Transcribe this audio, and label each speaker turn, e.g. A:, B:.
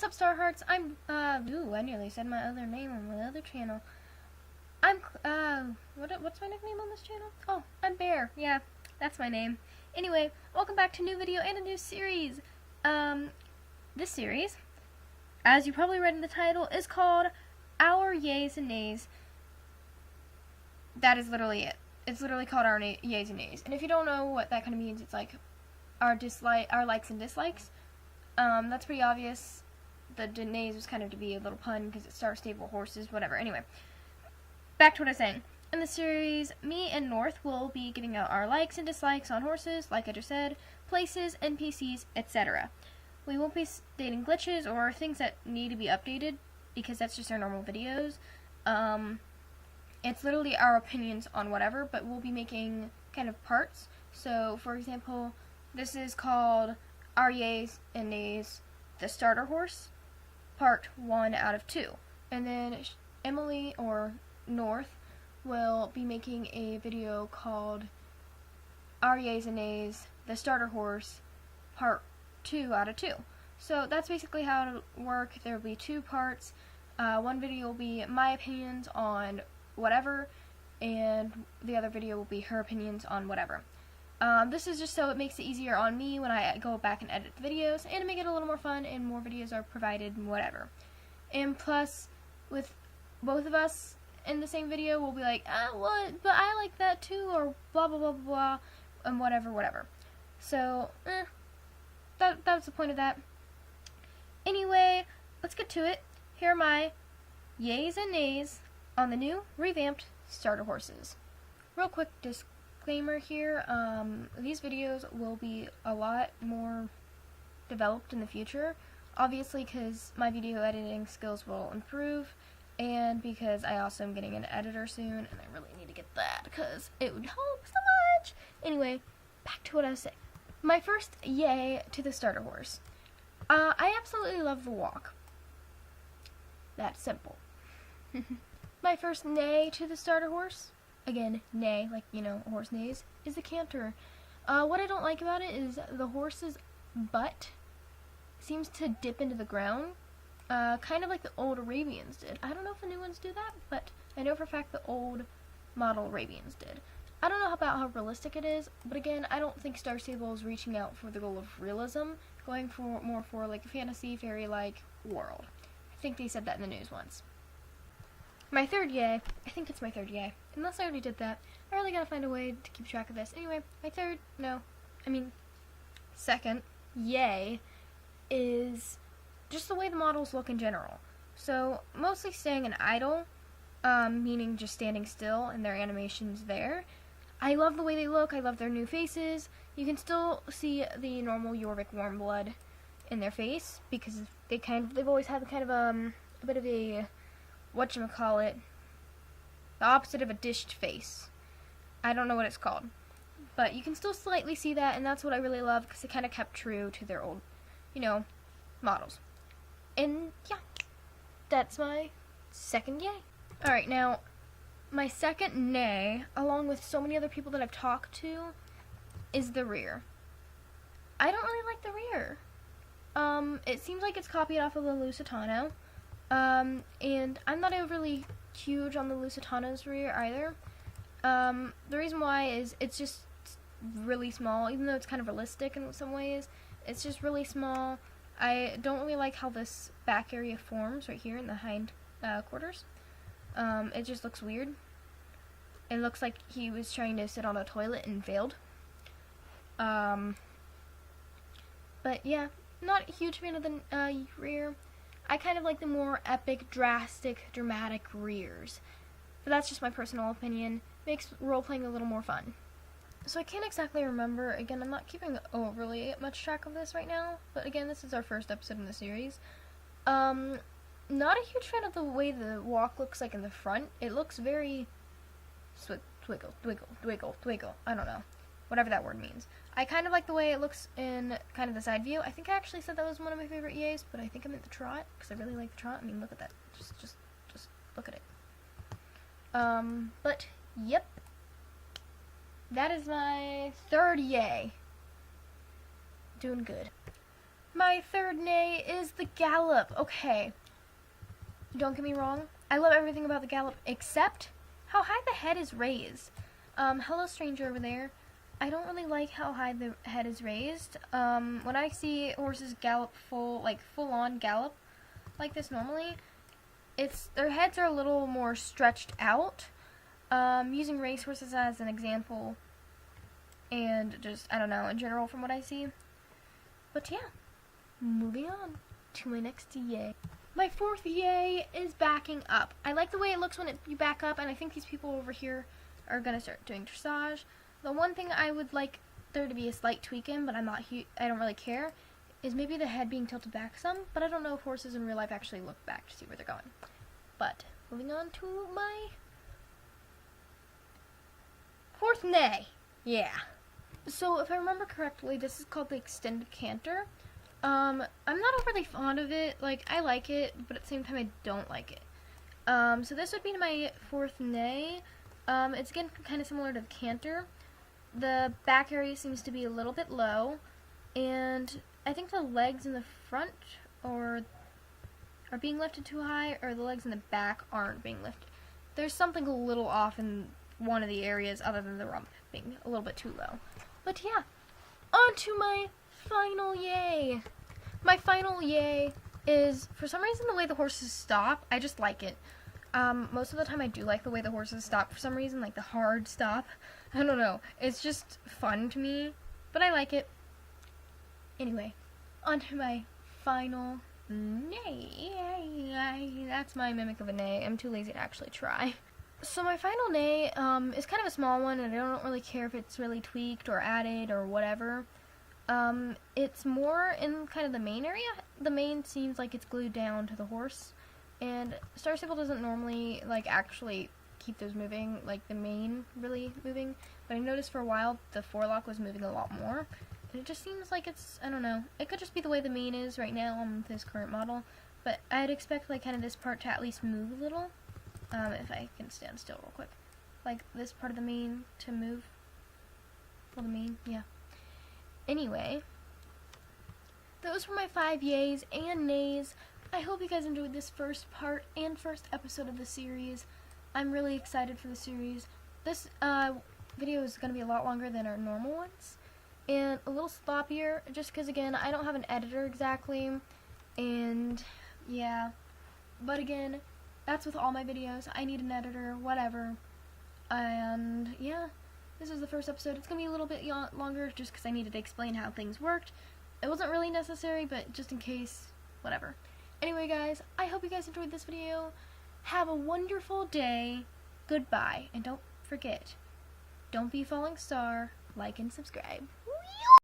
A: what's up, Star Hearts? I'm, I nearly said my other name on my other channel. I'm, what's my nickname on this channel? Oh, I'm Bear. Yeah, that's my name. Anyway, welcome back to a new video and a new series. This series, as you probably read in the title, is called Our Yays and Neighs. That is literally it. It's literally called Our Yays and Neighs. And if you don't know what that kind of means, it's like our likes and dislikes. That's pretty obvious. The neighs was kind of to be a little pun because it's StarStable horses, whatever. Anyway, back to what I was saying. In the series, me and North will be giving out our likes and dislikes on horses, like I just said, places, NPCs, etc. We won't be stating glitches or things that need to be updated because that's just our normal videos. It's literally our opinions on whatever, but we'll be making kind of parts. So, for example, this is called Our Yays and Neighs, the starter horse, part 1 out of 2. And then Emily, or North, will be making a video called Our Yays and Neighs, the starter horse, part 2 out of 2. So that's basically how it'll work. There will be 2 parts. One video will be my opinions on whatever, and the other video will be her opinions on whatever. This is just so it makes it easier on me when I go back and edit the videos, and to make it a little more fun and more videos are provided and whatever. And plus, with both of us in the same video, we'll be like, what, but I like that too, or blah blah blah blah, and whatever. So, that's the point of that. Anyway, let's get to it. Here are my yays and nays on the new, revamped starter horses. Real quick disclaimer here, these videos will be a lot more developed in the future, obviously because my video editing skills will improve, and because I also am getting an editor soon, and I really need to get that because it would help so much. Anyway, back to what I was saying. My first yay to the starter horse. I absolutely love the walk. That's simple. My first neigh to the starter horse, again, neigh, like, you know, a horse neighs, is the canter. What I don't like about it is the horse's butt seems to dip into the ground, kind of like the old Arabians did. I don't know if the new ones do that, but I know for a fact the old model Arabians did. I don't know about how realistic it is, but again, I don't think StarStable is reaching out for the goal of realism, going for more for like a fantasy, fairy-like world. I think they said that in the news once. My third yay, I think it's my third yay, unless I already did that. I really gotta find a way to keep track of this. Anyway, my second yay is just the way the models look in general. So, mostly staying in idle, meaning just standing still and their animations there. I love the way they look, I love their new faces. You can still see the normal Jorvik Warmblood in their face, because they've always had kind of a bit of a, whatchamacallit, the opposite of a dished face. I don't know what it's called. But you can still slightly see that, and that's what I really love, because it kind of kept true to their old, models. And, yeah, that's my second yay. Alright, now, my second nay, along with so many other people that I've talked to, is the rear. I don't really like the rear. It seems like it's copied off of the Lusitano. And I'm not overly huge on the Lusitano's rear either. The reason why is it's just really small, even though it's kind of realistic in some ways. It's just really small. I don't really like how this back area forms right here in the hind quarters. It just looks weird. It looks like he was trying to sit on a toilet and failed. But yeah, not a huge fan of the rear. I kind of like the more epic, dramatic rears. But that's just my personal opinion. Makes role-playing a little more fun. So I can't exactly remember. Again, I'm not keeping overly much track of this right now. But again, this is our first episode in the series. Not a huge fan of the way the walk looks like in the front. It looks very twiggle. I don't know. Whatever that word means. I kind of like the way it looks in kind of the side view. I think I actually said that was one of my favorite yays, but I think I meant the trot, because I really like the trot. I mean, look at that. Just look at it. But, yep. That is my third yay. Doing good. My third nay is the gallop. Okay. Don't get me wrong. I love everything about the gallop except how high the head is raised. Hello stranger over there. I don't really like how high the head is raised. When I see horses gallop full on gallop like this normally, their heads are a little more stretched out. Using race horses as an example, and just, I don't know, in general from what I see. But yeah, moving on to my next yay. My fourth yay is backing up. I like the way it looks when you back up, and I think these people over here are going to start doing dressage. The one thing I would like there to be a slight tweak in, but I don't really care, is maybe the head being tilted back some, but I don't know if horses in real life actually look back to see where they're going. But, moving on to my fourth neigh. Yeah. So if I remember correctly, this is called the extended canter. I'm not overly fond of it. Like, I like it, but at the same time I don't like it. So this would be my fourth neigh. It's again kind of similar to the canter. The back area seems to be a little bit low, and I think the legs in the front are being lifted too high, or the legs in the back aren't being lifted. There's something a little off in one of the areas other than the rump being a little bit too low. But yeah, on to my final yay. My final yay is, for some reason, the way the horses stop. I just like it. Most of the time I do like the way the horses stop for some reason, like the hard stop. I don't know. It's just fun to me, but I like it. Anyway, on to my final neigh. That's my mimic of a neigh. I'm too lazy to actually try. So my final neigh is kind of a small one, and I don't really care if it's really tweaked or added or whatever. It's more in kind of the mane area. The mane seems like it's glued down to the horse, and StarStable doesn't normally actually keep those moving, like the mane really moving. But I noticed for a while the forelock was moving a lot more, and it just seems like it's, I don't know. It could just be the way the mane is right now on this current model, but I'd expect kind of this part to at least move a little. If I can stand still real quick. Like this part of the mane to move. Well, the mane, yeah. Anyway, those were my 5 yays and neighs. I hope you guys enjoyed this first part and first episode of the series. I'm really excited for the series. This video is going to be a lot longer than our normal ones, and a little sloppier, just because, again, I don't have an editor exactly, and yeah. But again, that's with all my videos. I need an editor, whatever. And yeah, this is the first episode. It's going to be a little bit longer just because I needed to explain how things worked. It wasn't really necessary, but just in case, whatever. Anyway, guys, I hope you guys enjoyed this video. Have a wonderful day. Goodbye. And don't forget, don't be a falling star. Like and subscribe.